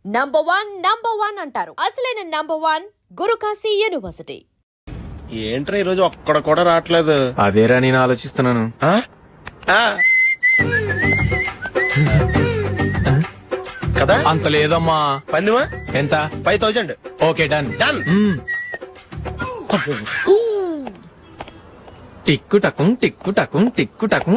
Number one అంటారు. అసలైన number 1 Guru Kashi university. ఏంట్రా ఈరోజు ఒక్కడ కూడా రావట్లేదు. అదేరా నేను ఆలోచిస్తున్నాను. కదా అంత లేదమ్మా. పందిమా ఎంత? 5000. Okay done done. టిక్కు టకుం టిక్కు టకుం టిక్కు టకుం.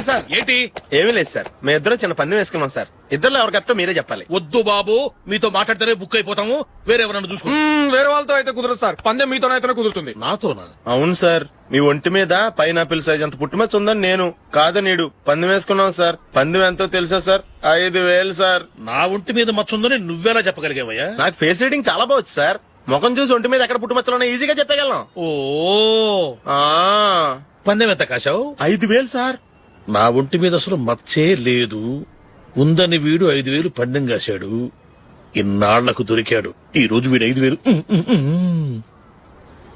సార్ ఏంటి? ఏమీ లేదు సార్, మేము ఇద్దరం చిన్న పందెం వేసుకున్నాం సార్. ఇద్దరు ఎవరు కరెక్టో మీరే చెప్పాలి. వద్దు బాబు, మీతో మాట్లాడితేనే బుక్ అయిపోతాము. వేరెవరన్నా చూసుకో. వేరే వాళ్ళతో అయితే కుదరదు సార్, పందెం మీతోనైతేనే కుదురుతుంది. నాతోనా? అవును సార్, మీ ఒంటి మీద పైనాపిల్ సైజ్ అంత పుట్టుమచ్చ ఉందని నేను కాదు నీడు పందెం వేసుకున్నాం సార్. పందెం ఎంతో తెలుసా సార్? 5000 సార్. నా ఒంటి మీద మచ్చుందని నువ్వెలా చెప్పగలిగావయ్యా? నాకు ఫేస్ రీడింగ్ చాలా బాగుంది సార్. ముఖం చూసి ఒంటి మీద ఎక్కడ పుట్టుమచ్చలో ఈజీగా చెప్పగలను. ఓ ఆ పందెం ఎంత కాశావు? 5000 సార్. నా ఒంటి మీద అసలు మచ్చే లేదు. ఉందని వీడు 5000 పందెం కాశాడు. ఇన్నాళ్లకు దొరికాడు. ఈ రోజు వీడు 5000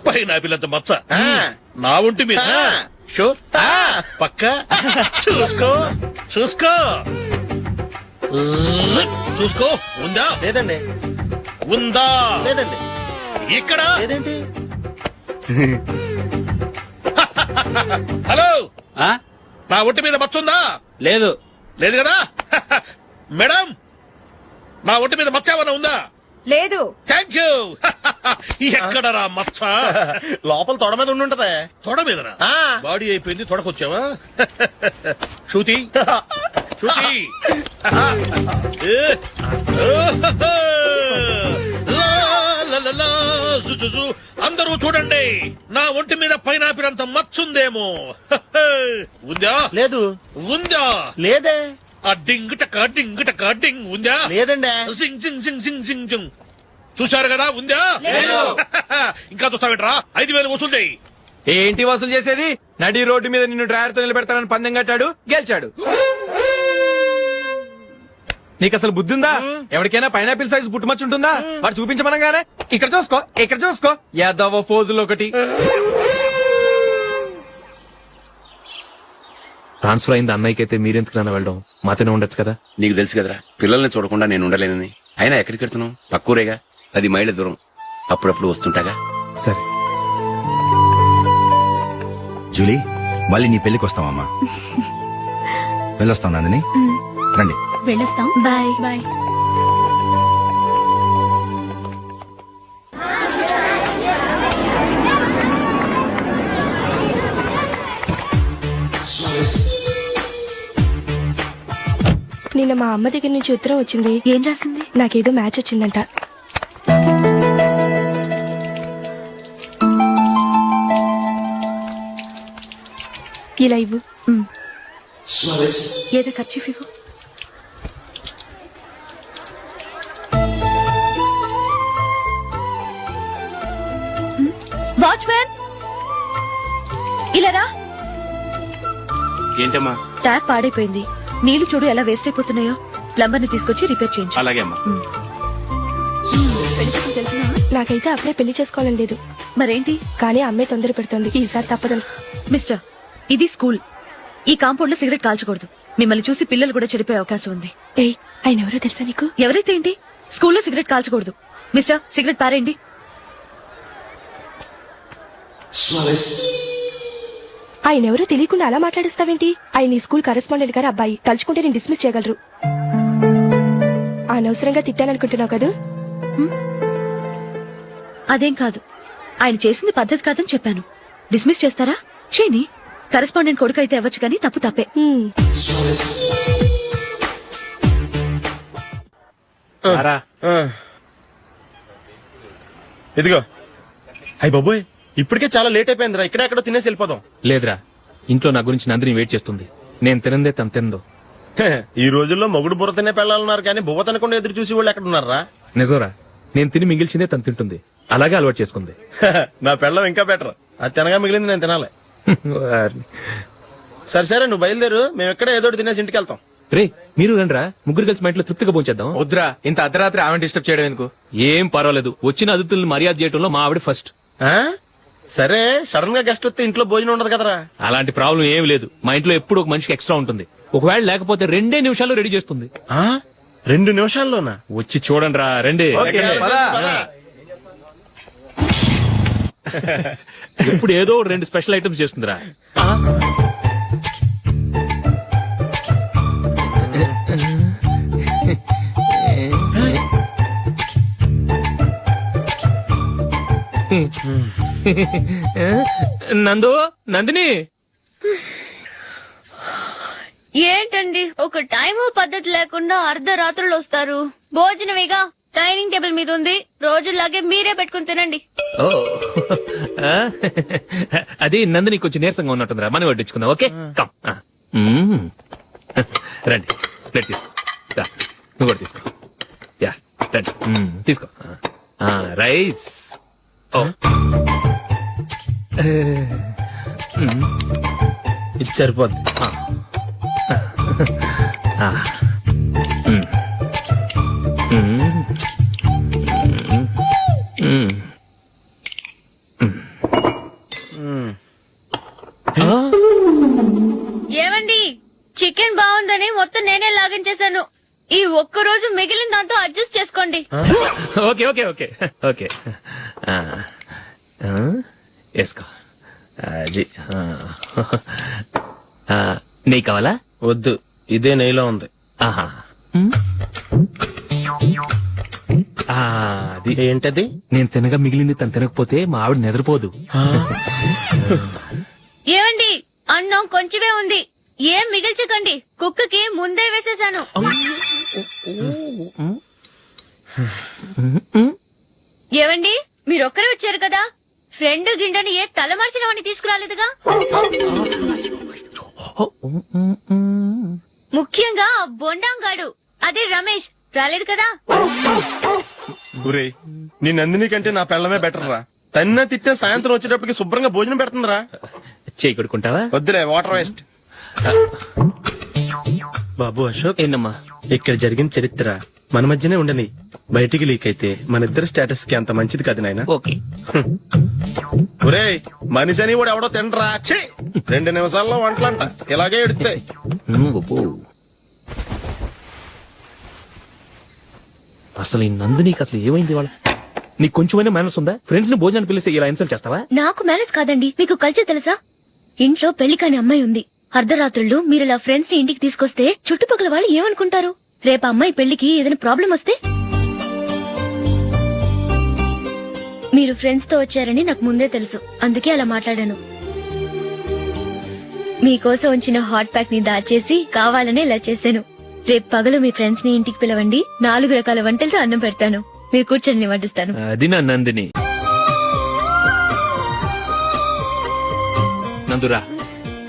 పైన పిల్లంత మచ్చ నా ఒంటి మీద. షూర్ పక్క చూసుకో చూసుకో చూసుకో. ఉందా? లేదండి. ఉందా? లేదండి. ఇక్కడ లేదేంటి? హలో, నా ఒంటి మీద మచ్చుందా? లేదు. లేదు కదా? మేడం, నా ఒంటి మీద మచ్చ ఏమన్నా ఉందా? లేదు. Thank you. ఎక్కడరా మచ్చ? లోపల తొడ మీద ఉండుంటదే. తొడ మీదనా? ఆ. బాడీ అయిపోయింది, తొడకొచ్చావా? శృతి శృతి. అందరూ చూడండి, నా ఒంటి మీద పైనాపిల్ అంత మచ్చుందేమో. ఉందా? లేదు. ఉందా? లేదే. ఆ డింగ్ టక డింగ్ టక డింగ్ ఉందా? లేదండి. సింగ్ సింగ్ సింగ్ సింగ్ సింగ్ సింగ్. చూశారు కదా? ఉందా? ఇంకా చూస్తావేంట్రా? 5000 వసూలు చేయి. ఏంటి వసూలు చేసేది? నడి రోడ్డు మీద నిన్ను డ్రైవర్ తో నిలబెడతానని పందెం కట్టాడు, గెలిచాడు. నీకు అసలు బుద్ధి ఉందా? ఎవరికైనా పైనాపిల్ సైజ్ పుట్టుమచ్చు ఉంటుందా? వాడు చూపించమనగానే ఇక్కడ చూసుకో ఇక్కడ చూసుకో యాదవ ఫోజులు ఒకటి. ట్రాన్స్ఫర్ అయింది అన్నయ్యకి అయితే మీరెందుకు నాన్న వెళ్ళడం? మాతోనే ఉండొచ్చు కదా. నీకు తెలుసు కదరా, పిల్లల్ని చూడకుండా నేను ఉండలేనని. అయినా ఎక్కడికి వెళ్తున్నావు? పక్కూరేగా, 10 మైళ్ళ దూరం. అప్పుడప్పుడు వస్తుంటాగా. సరే జూలీ, మళ్ళీ నీ పెళ్లికి వస్తామమ్మా. వెళ్ళొస్తాం నందిని, రండి. వెళ్ళొస్తాం. Bye bye. నిన్న మా అమ్మ దగ్గర నుంచి ఉత్తరం వచ్చింది. ఏం రాసింది? నాకేదో మ్యాచ్ వచ్చిందంట. ఇలా ఇవ్వు. ఏదో ఖర్చు ఇవ్వు. వాచ్మ్యాన్, ఇలా రా. ఏంటమ్మా? ట్యాప్ పాడైపోయింది. నీళ్లు చూడు ఎలా వేస్ట్ అయిపోతున్నాయో. ప్లంబర్ ని తీసుకొచ్చి రిపేర్ చేయించు. అలాగే అమ్మా. నాకైతే అప్పుడే పెళ్లి చేసుకోవాలని లేదు. మరేంటి? కానీ అమ్మే తొందర పెడుతోంది. ఈసారి తప్పదని. మిస్టర్, ఇది స్కూల్. ఈ కాంపౌండ్ లో సిగరెట్ కాల్చకూడదు. మిమ్మల్ని చూసి పిల్లలు కూడా చెడిపోయే అవకాశం ఉంది. ఏయ్, ఆయన ఎవరో తెలుసా నీకు? ఎవరైతే ఏంటి? స్కూల్లో సిగరెట్ కాల్చకూడదు. మిస్టర్, సిగరెట్ పారేయండి. ఆయన ఎవరో తెలియకుండా అలా మాట్లాడిస్తావేంటి? ఆయన ఈ స్కూల్ కరెస్పాండెంట్ గారు అబ్బాయి. తలుచుకుంటే నేను డిస్మిస్ చేయగలరు. అనవసరంగా తిట్టాననుకుంటున్నావు కదా? అదేం కాదు. ఆయన చేసింది పద్ధతి కాదని చెప్పాను. డిస్మిస్ చేస్తారా? చేయని. కరెస్పాండెంట్ కొడుకు అయితే అవ్వచ్చు కానీ తప్పు తప్పే. ఇదిగో. అయ్య బాబోయ్, ఇప్పటికే చాలా లేట్ అయిపోయిందిరా. ఇక్కడ ఎక్కడో తినేసి వెళ్ళిపోదాం. లేదురా, ఇంట్లో నా గురించి నందిని వెయిట్ చేస్తుంది. నేను తినందే తను తిందో. ఈ రోజుల్లో మొగుడు బుర్ర తినే పెళ్ళాలన్నారు కానీ బువ్వ తినకుండా ఎదురు చూసి వాళ్ళు ఎక్కడ ఉన్నారా? నిజంరా, నేను తిని మిగిల్చిందే తను తింటుంది. అలాగే అలవాటు చేసుకుంది. నా పెళ్ళం ఇంకా బెటర్. అది తినగా మిగిలింది నేను తినాలి. సరే సరే, నువ్వు బయలుదేరు. మేము ఎక్కడ ఏదో తినేసి ఇంటికి వెళ్తాం. రే, మీరు రండిరా, ముగ్గురు కలిసి మా ఇంట్లో తృప్తిగా పోంచేద్దాం. వద్దురా, ఇంత అర్ధరాత్రి ఆమె డిస్టర్బ్ చేయడం ఎందుకు? ఏం పర్వాలేదు, వచ్చిన అతిథులను మర్యాద చేయడంలో మా ఆవిడ ఫస్ట్. సరే, సడన్ గా గెస్ట్ వస్తే ఇంట్లో భోజనం ఉండదు కదరా. అలాంటి ప్రాబ్లం ఏమి లేదు. మా ఇంట్లో ఎప్పుడు ఒక మనిషికి ఎక్స్ట్రా ఉంటుంది. ఒకవేళ లేకపోతే 2 నిమిషాల్లో రెడీ చేస్తుంది. 2 నిమిషాల్లోనా? వచ్చి చూడండి రా రండి. ఓకే, పద. ఇప్పుడు ఏదో 2 స్పెషల్ ఐటమ్స్ చేస్తుందిరా. నందిని ఏంటండి ఒక టైము పద్ధతి లేకుండా అర్ధరాత్రులు వస్తారు. భోజనమేగా డైనింగ్ టేబుల్ మీద ఉంది. రోజుల్లాగే మీరే పెట్టుకుని తినండి. ఓ ఆ? అది నందిని కొంచెం నీరసంగా ఉన్నట్టుందిరా, మనం వడ్డించుకుందాం. Okay come. రండి ప్లేట్ తీసుకో. రా, నువ్వు కూడా తీసుకో. యా రండి. తీసుకో. రైస్. ఓ ఇది సరిపోద్ది. ఏమండి చికెన్ బాగుందని మొత్తం నేనే లాగించేశాను. ఈ ఒక్క రోజు మిగిలిన దాంతో అడ్జస్ట్ చేసుకోండి. Okay okay okay okay. వేసుకో. అది నెయ్యి కావాలా? వద్దు, ఇదే నెయ్యిలో ఉంది. ఆహా. అది ఏంటది? నేను తినగా మిగిలింది తను తినకపోతే మా ఆవిడ నిద్రపోదు. ఏమండి అన్నం కొంచెమే ఉంది, ఏం మిగిల్చకండి. కుక్కకి ముందే వేసేశాను. ఏవండి మీరొక్కరే వచ్చారు కదా, ఫ్రెండ్ గిండని ఏ తలమార్చిన వాడిని తీసుకురాలేదుగా. ముఖ్యంగా ఆ బొండాంగాడు అదే రమేష్ రాలేదు కదా. గురే, నీ నందిని కంటే నా పెళ్ళమే బెటర్ రా. తన్న తిట్టిన సాయంత్రం వచ్చేటప్పటికి శుభ్రంగా భోజనం పెడుతుందిరా. చేయి కొడుకుంటావా? వద్దులే, వాటర్ వేస్ట్. బాబు అశోక్, ఏంటమ్మా? ఇక్కడ జరిగిన చరిత్ర మన మధ్యనే ఉండని. బయటికి లీక్ అయితే మన ఇద్దరు స్టేటస్ కి అంత మంచిది కాదు నాయన. ఓకే. ఒరేయ్, మనిషి అని కూడా ఎవడో తినరా. 2 నిమిషాల్లో వంటలంట ఇలాగే ఎడుతాయి. అసలు ఈ నందినికి అసలు ఏమైంది వాళ్ళ? నీకు కొంచెమైనా మేనస్ ఉందా? ఫ్రెండ్స్ ని భోజనాన్ని పిలిస్తే ఇలా ఇన్సల్ట్ చేస్తావా? నాకు మేనేజ్ కాదండి, మీకు కల్చర్ తెలుసా? ఇంట్లో పెళ్లి కాని అమ్మాయి ఉంది. అర్ధరాత్రుళ్ళు మీరు ఇలా ఫ్రెండ్స్ ని ఇంటికి తీసుకొస్తే చుట్టుపక్కల వాళ్ళు ఏమనుకుంటారు? రేపు అమ్మాయి పెళ్లికి ఏదైనా ప్రాబ్లం వస్తే? మీరు ఫ్రెండ్స్ తో వచ్చారని నాకు ముందే తెలుసు, అందుకే అలా మాట్లాడాను. మీకోసం ఉంచిన హాట్ ప్యాక్ ని దాచేసి కావాలనే ఇలా చేశాను. రేపు పగలు మీ ఫ్రెండ్స్ ని ఇంటికి పిలవండి, 4 రకాల వంటలతో అన్నం పెడతాను. మీరు కూర్చొని వడ్డిస్తాను. అది నా నందిని. నందురా,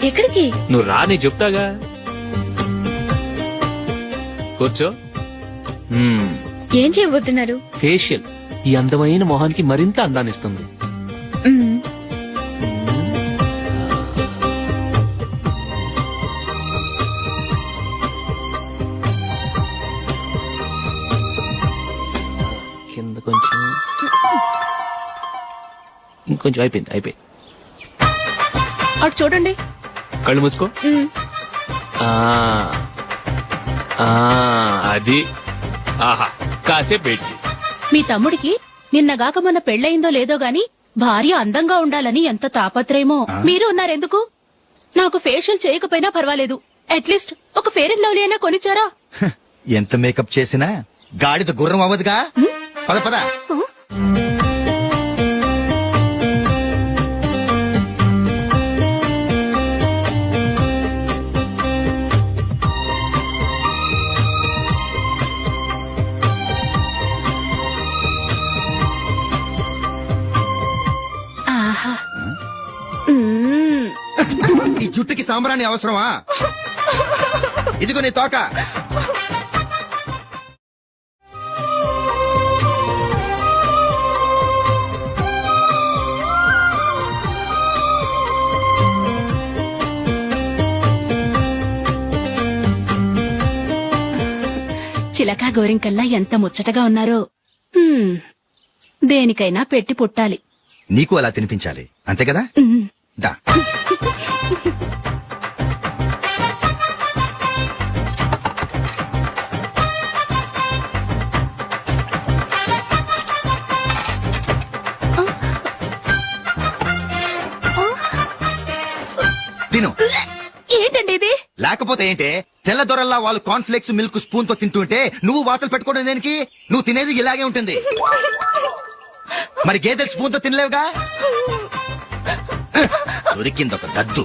ఎక్కడికి? నువ్వు రా, నీ చెప్తాగా. కూర్చో. ఏం చేయబోతున్నారు? ఫేషియల్ ఈ అందమైన మొహానికి మరింత అందాన్నిస్తుంది. మ్మ్. కింద కొంచెం, ఇంకొంచెం. అయిపోయింది. అటు చూడండి. కళ్ళు మూసుకో. అది. ఆహా, కాసేపు వెయిట్ చెయ్. మీ తమ్ముడికి నిన్నగాక మొన్న పెళ్లయిందో లేదో గాని భార్య అందంగా ఉండాలని ఎంత తాపత్రయమో. మీరు ఉన్నారెందుకు? నాకు ఫేషియల్ చేయకపోయినా పర్వాలేదు, అట్లీస్ట్ ఒక ఫేర్ అండ్ లవ్లీ అయినా కొనిచ్చారా? ఎంత మేకప్ చేసినా గాడిద గుర్రం అవ్వదుగా. పద పద. ఆహా, ఈ జుట్టుకి సాంబ్రాణి అవసరమా? ఇదిగో నీ తోక. చిలకా గోరింకల్లా ఎంత ముచ్చటగా ఉన్నారో. దేనికైనా పెట్టి పుట్టాలి. నీకు అలా తినిపించాలి, అంతే కదా? దా. లేకపోతే ఏంటే తెల్లదొరల్లా వాళ్ళు కాన్ఫ్లెక్స్ మిల్క్ స్పూన్ తో తింటుంటే నువ్వు వాతలు పెట్టుకోవడం దేనికి? నువ్వు తినేది ఇలాగే ఉంటుంది. మరి గేదెలు స్పూన్ తో తినలేవుగా. దొరికింది ఒక దద్దు.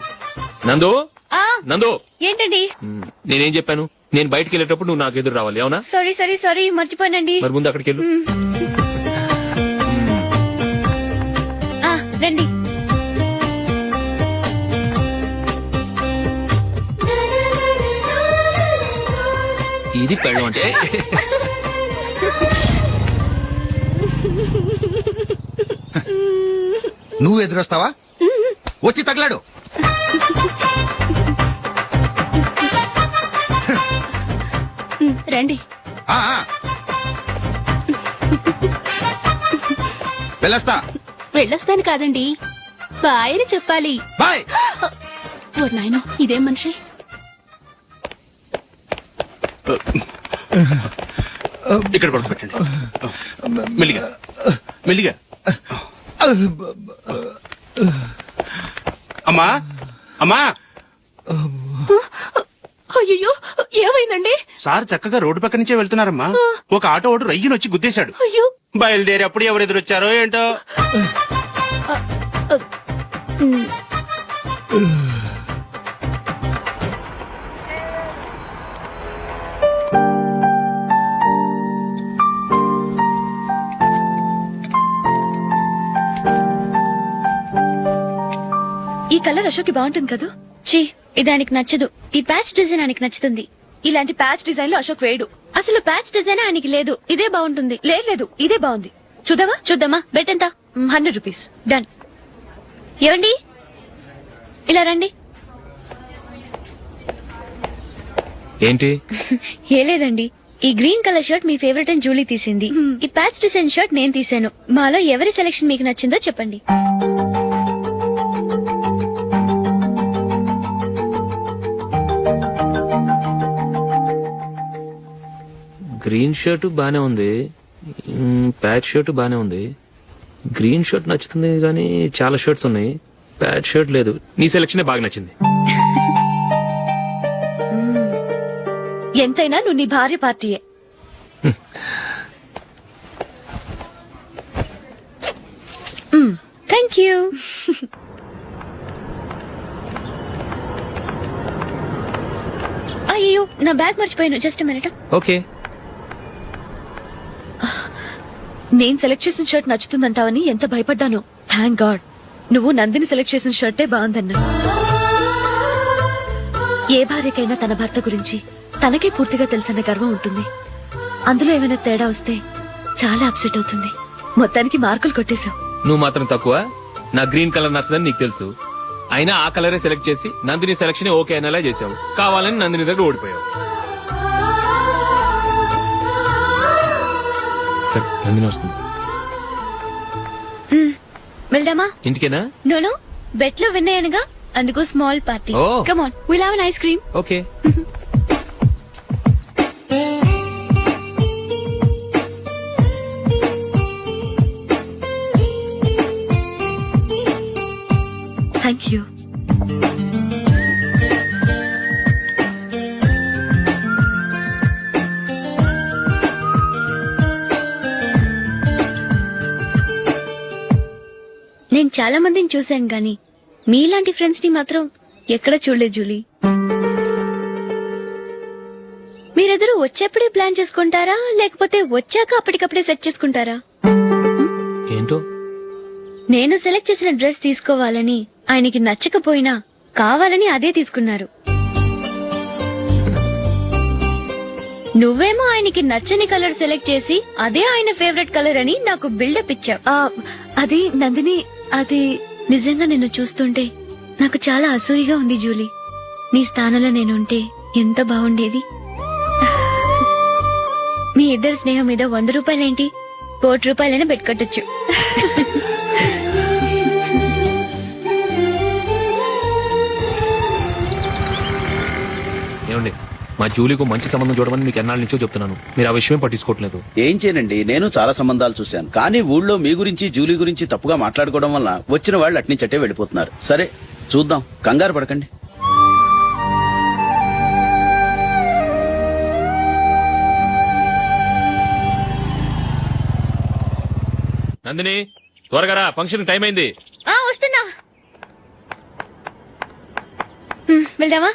నందు ఆ నందు ఏంటండి? నేనేం చెప్పాను? నేను బయటికి వెళ్ళేటప్పుడు నువ్వు నాకు ఎదురు రావాలి, అవునా? సారీ మర్చిపోయానండి. మరి ముందు అక్కడికి వెళ్ళు. ఆ, రండి. ఇది పెళ్ళం అంటే నువ్వు ఎదురొస్తావా? వచ్చి తగలాడు. రండి. ఆ, ఆ. వెళ్ళొస్తా. వెళ్ళొస్తాను కాదండి, బాయ్ అని చెప్పాలి. బాయ్. ఓ నాయనో, ఇదేం మనిషి? ఇక్కడ పడుకోబెట్టండి. మెల్లిగా మెల్లిగా. అమ్మా అమ్మా, అయ్యో, ఏమైందండి? సార్ చక్కగా రోడ్డు పక్క నుంచే వెళ్తున్నారమ్మా. ఒక ఆటో ఓడు రయ్యను వచ్చి గుద్దేశాడు. అయ్యో, బయలుదేరి అప్పుడు ఎవరు ఎదురొచ్చారో ఏంటో. ఈ కలర్ అశోక్ బాగుంటుంది కదా. ఛీ, ఇది ఆయనకి నచ్చదు. ఈ ప్యాచ్ డిజైన్ ఆయనకి నచ్చుతుంది. ఇలాంటి ప్యాచ్ డిజైన్ లో అశోక్ వేడు. అసలు ప్యాచ్ డిజైన్ ఆయనకి లేదు. ఇదే బాగుంటుంది. లేదు ఇదే బాగుంది. చూద్దామా? చూద్దామా? బెట్ ఎంత? 100 రూపీస్. డన్. ఏవండి, ఇలా రండి. ఏంటి? ఏ లేదండి, ఈ గ్రీన్ కలర్ షర్ట్ మీ ఫేవరెట్ అని జూలీ తీసింది. ఈ ప్యాచ్ డిజైన్ షర్ట్ నేను తీసాను. మాలో ఎవరి సెలెక్షన్ మీకు నచ్చిందో చెప్పండి. గ్రీన్ షర్ట్ బానే ఉంది, ప్యాచ్ షర్ట్ బానే ఉంది. గ్రీన్ షర్ట్ నచ్చుతుంది కానీ చాలా షర్ట్స్ ఉన్నాయి, ప్యాచ్ షర్ట్ లేదు. నీ సెలెక్షన్ బాగా నచ్చింది. ఎంతైనా నువ్వు నీ భార్య పార్టీయే. Thank you. అయ్యో, నా బ్యాగ్ మర్చిపోయాను. Just minute. ఓకే. నేను సెలెక్ట్ చేసిన షర్ట్ నచ్చుతుందంటావని ఎంత భయపడ్డాను. థ్యాంక్ గాడ్ నువ్వు నందిని సెలెక్ట్ చేసిన షర్టే బాగుందన్నా. ఏ భార్యకైనా తన భర్త గురించి తనకే పూర్తిగా తెలుసన్న గర్వం ఉంటుంది. అందులో ఏమైనా తేడా వస్తే చాలా అప్సెట్ అవుతుంది. మొత్తానికి మార్కులు కొట్టేశావు. నువ్వు మాత్రం తక్కువ. నా గ్రీన్ కలర్ నచ్చదని నీకు తెలుసు, అయినా ఆ కలరే సెలెక్ట్ చేసి నందిని సెలెక్షన్ ఓకే అనేలా చేసావు. కావాలని నందిని దగ్గర ఓడిపోయావు. సరే, నందిని వస్తుంది. వెళ్దామా? ఇంటికేనా? నోనో, బెట్ లో విన్ అయ్యానుగా, అందుకు small party. Oh. Come on, will have an ice cream. Okay. Thank you. నేను చాలా మందిని చూశాను గాని మీలాంటి ఫ్రెండ్స్ ని మాత్రం ఎక్కడ చూడలేదు జూలీ. మీరెదరూ వచ్చేప్పుడే ప్లాన్ చేసుకుంటారా, లేకపోతే వచ్చాక అప్పటికప్పుడే సెట్ చేసుకుంటారా? ఏంటో నేను సెలెక్ట్ చేసిన డ్రెస్ తీసుకోవాలని ఆయనకి నచ్చకపోయినా కావాలని అదే తీసుకున్నారు. నువ్వేమో ఆయనకి నచ్చని కలర్ సెలెక్ట్ చేసి అదే ఆయన ఫేవరెట్ కలర్ అని నాకు బిల్డప్ ఇచ్చావు. అది నందిని, అది నిజంగా నిన్ను చూస్తుంటే నాకు చాలా అసూయగా ఉంది జూలీ. నీ స్థానంలో నేనుంటే ఎంత బాగుండేది. మీ ఇద్దరు స్నేహం మీద 100 రూపాయలేంటి, 1 కోటి రూపాయలైనా పెట్టుకట్టొచ్చు. ఏమండి, మా జూలీకు మంచి సంబంధం చూడమని మీకు ఎన్నాళ్ళ నుంచో చెప్తున్నాను, మీరు ఆ విషయం పట్టించుకోవట్లేదు. ఏం చేయనండి, నేను చాలా సంబంధాలు చూశాను. కానీ ఊళ్ళో మీ గురించి జూలీ గురించి తప్పుగా మాట్లాడుకోవడం వల్ల వచ్చిన వాళ్ళు అట్నుంచట్టే వెళ్ళిపోతున్నారు. సరే చూద్దాం, కంగారు పడకండి. నందిని త్వరగా రా, ఫంక్షన్ టైం అయింది. వస్తున్నా. వెళ్దామా?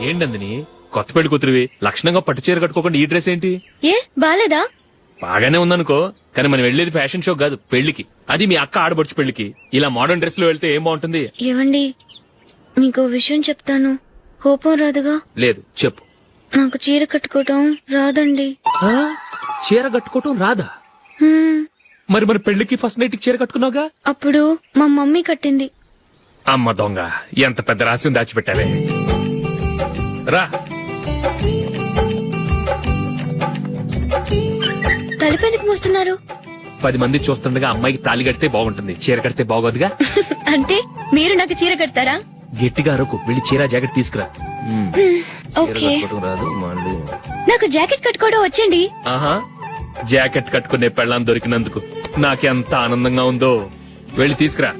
ఏంటి నందిని, కొత్త పెళ్లి కూతురివి, లక్షణంగా పట్టు చీర కట్టుకోకుండా ఈ డ్రెస్ ఏంటి? ఏ బాలేదా? బాగానే ఉందనుకో, కానీ మనం వెళ్ళేది ఫ్యాషన్ షో కాదు, పెళ్లికి. అది మీ అక్క ఆడబడుచు పెళ్లికి. ఇలా మోడర్న్ డ్రెస్ లో వెళ్తే ఏం బాగుంటుంది? ఏవండి, మీకు విషయం చెప్తాను, కోపం రాదుగా? లేదు, చెప్పు. నాకు చీర కట్టుకోవటం రాదండి. చీర కట్టుకోవటం రాదా? మరి మన పెళ్లికి ఫస్ట్ నైట్ కి చీర కట్టుకున్నావుగా? అప్పుడు మా మమ్మీ కట్టింది. అమ్మ దొంగ, ఎంత పెద్ద రహస్యం దాచిపెట్టావే. రా. తలపెందుకు మోస్తున్నారు? 10 మంది చూస్తుండగా అమ్మాయికి తాళి కడితే బాగుంటుంది, చీర కడితే బాగోదుగా. అంటే మీరు నాకు చీర కడతారా? గట్టిగా అరకు, వెళ్ళి చీర జాకెట్ తీసుకురా. చీర ఓకే. కట్టుకోవటం రాదు మళ్ళీ. నాకు జాకెట్ కట్టుకోవడం వచ్చండి. ఆహా, జాకెట్ కట్టుకునే పెళ్ళాం దొరికినందుకు నాకెంత ఆనందంగా ఉందో. వెళ్ళి తీసుకురా.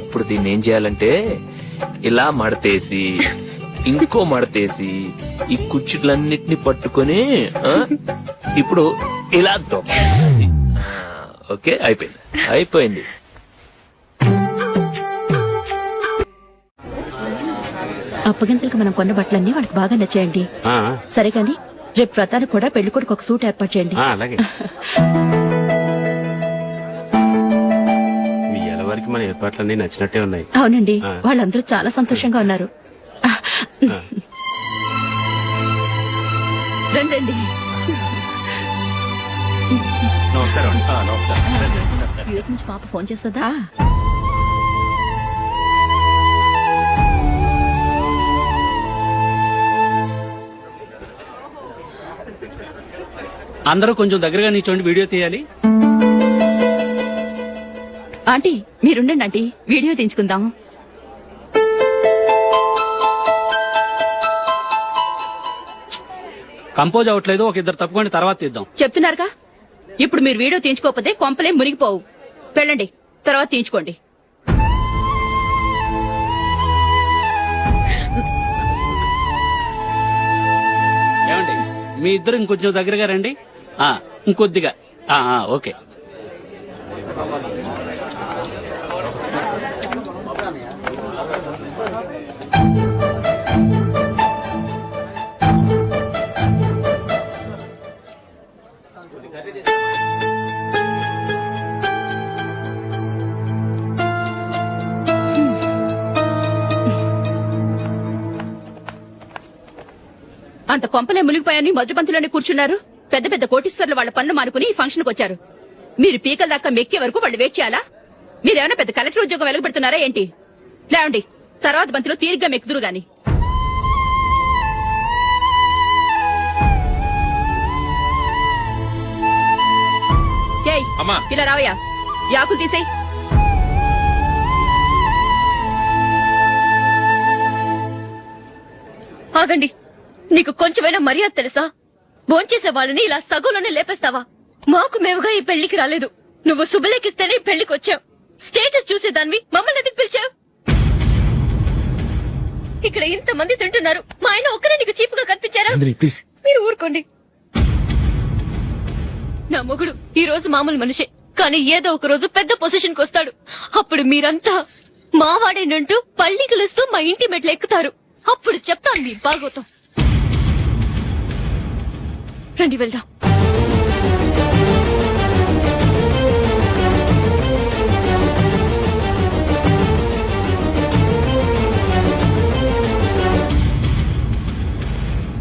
ఇప్పుడు దీన్ని ఏం చేయాలంటే ఇలా మడతేసి ఇంకో మడతేసి ఈ కుర్చీలన్నిటిని పట్టుకొని ఇప్పుడు ఇలా దొక్కాలి. ఓకే, అయిపోయింది అయిపోయింది. అప్పగింతలకు మనం కొన్న బట్టలన్నీ వాళ్ళకి బాగా నచ్చాయండి. సరే కానీ రేపు వ్రతానికి కూడా పెళ్లి కొడుకు ఒక సూట్ ఏర్పాటు చేయండి. అలాగే. మీ ఎలవరికి మన ఏర్పాట్లన్నీ నచ్చినట్టే ఉన్నాయి. అవునండి, వాళ్ళందరూ చాలా సంతోషంగా ఉన్నారు. రండి. నమస్కారం. యూఎస్ నుంచి పాప ఫోన్ చేస్తుందా? అందరూ కొంచెం దగ్గరగా నిల్చోండి, వీడియో తీయాలి. ఆంటీ మీరుండండి ఆంటీ, వీడియో తీయించుకుందాం. కంపోజ్ అవట్లేదు, ఒక ఇద్దరు తప్పుకోండి, తర్వాత తీద్దాం. చెప్తున్నారుగా, ఇప్పుడు మీరు వీడియో తీయించుకోకపోతే కొంపలే మునిగిపోవు. వెళ్ళండి, తర్వాత తీయించుకోండి. ఏమండి, మీ ఇద్దరు ఇంకొంచెం దగ్గరగా రండి. ఇంకొద్దిగా. ఓకే. అంత కొంపలే మునిగిపోయాని మొదటి పంతులోనే కూర్చున్నారు. పెద్ద పెద్ద కోటీశ్వర్లు వాళ్ళ పనులు మానుకుని ఈ ఫంక్షన్ కు వచ్చారు. మీరు పీకల దాకా మెక్కే వరకు వాళ్ళు వెయిట్ చేయాలా? మీరేమైనా పెద్ద కలెక్టర్ ఉద్యోగం వెలుగుపెడుతున్నారా ఏంటి? లేవండి, తర్వాత బంతిలో తీరిగ్గా మెక్కుదురు గాని. ఏయ్, ఇలా రావయ్యా, యాకులు తీసేయ్. ఆగండి, నీకు కొంచెమైనా మర్యాద తెలుసా? భోంచేసే వాళ్ళని ఇలా సగంలోనే లేపేస్తావా? మాకు మేముగా ఈ పెళ్లికి రాలేదు. నువ్వు శుభలేఖిస్తేనే ఈ పెళ్లికి వచ్చావు. స్టేటస్ చూసేదానివి మమ్మల్ని ఎందుకు పిలిచావు? ఇక్కడ ఇంతమంది తింటున్నారు, మా ఆయన ఒక్కరే నీకు చీపుగా కనిపించారా? మీరు ఊరుకోండి. నా మొగుడు ఈ రోజు మామూలు మనిషే, కానీ ఏదో ఒక రోజు పెద్ద పొజిషన్ కు వస్తాడు. అప్పుడు మీరంతా మావాడేనంటూ పళ్ళికలుస్తూ మా ఇంటి మెట్లు ఎక్కుతారు. అప్పుడు చెప్తాను మీ బాగోతాం. రండి వెళ్దాం.